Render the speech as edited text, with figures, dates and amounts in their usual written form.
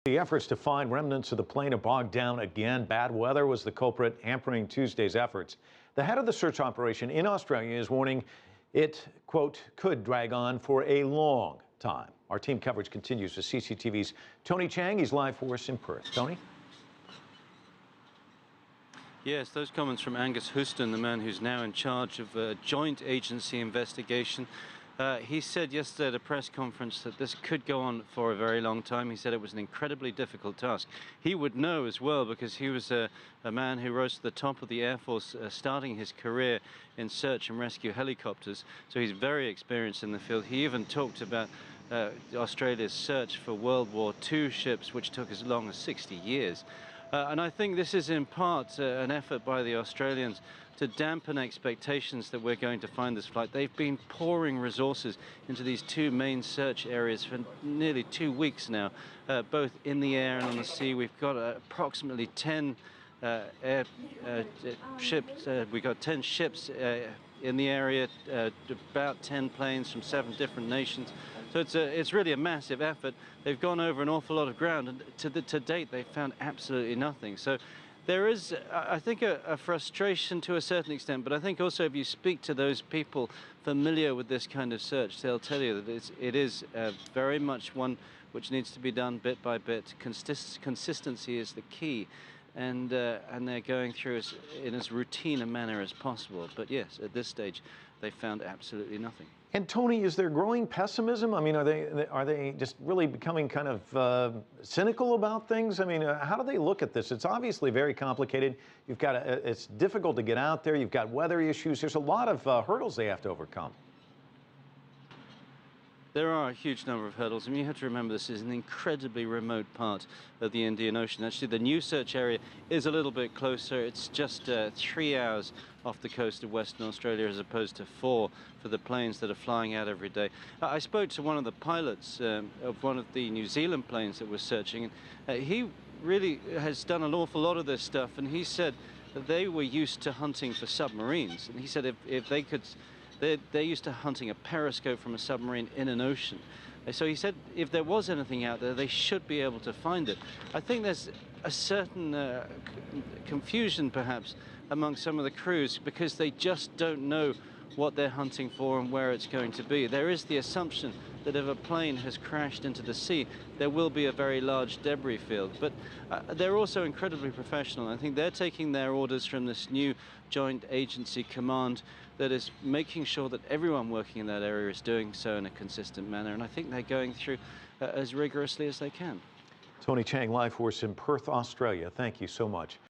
The efforts to find remnants of the plane are bogged down again. Bad weather was the culprit, hampering Tuesday's efforts. The head of the search operation in Australia is warning it, quote, could drag on for a long time. Our team coverage continues with CCTV's Tony Cheng. He's live for us in Perth. Tony? Yes, those comments from Angus Houston, the man who's now in charge of a joint agency investigation. He said yesterday at a press conference that this could go on for a very long time. He said it was an incredibly difficult task. He would know as well because he was a man who rose to the top of the Air Force starting his career in search and rescue helicopters. So he's very experienced in the field. He even talked about Australia's search for World War II ships, which took as long as 60 years. And I think this is in part an effort by the Australians to dampen expectations that we're going to find this flight. They've been pouring resources into these two main search areas for nearly 2 weeks now, both in the air and on the sea. We've got approximately 10 ships. We've got 10 ships in the area, about 10 planes from 7 different nations. So it's really a massive effort. They've gone over an awful lot of ground, and to date they've found absolutely nothing. So there is, I think, a frustration to a certain extent, but I think also if you speak to those people familiar with this kind of search, they'll tell you that it is very much one which needs to be done bit by bit. Consistency is the key. And they're going through in as routine a manner as possible. But yes, at this stage, they found absolutely nothing. And Tony, is there growing pessimism? I mean, are they just really becoming kind of cynical about things? I mean, how do they look at this? It's obviously very complicated. You've got it's difficult to get out there. You've got weather issues. There's a lot of hurdles they have to overcome. There are a huge number of hurdles. I mean, you have to remember this is an incredibly remote part of the Indian Ocean. Actually, the new search area is a little bit closer. It's just 3 hours off the coast of Western Australia as opposed to 4 for the planes that are flying out every day. I spoke to one of the pilots of one of the New Zealand planes that was searching, and he really has done an awful lot of this stuff, and he said that they were used to hunting for submarines. And he said if they could... They're used to hunting a periscope from a submarine in an ocean. So he said if there was anything out there, they should be able to find it. I think there's a certain confusion, perhaps, among some of the crews because they just don't know what they're hunting for and where it's going to be. There is the assumption that if a plane has crashed into the sea, there will be a very large debris field. But they're also incredibly professional. I think they're taking their orders from this new joint agency command that is making sure that everyone working in that area is doing so in a consistent manner. And I think they're going through as rigorously as they can. Tony Cheng, live for us in Perth, Australia. Thank you so much.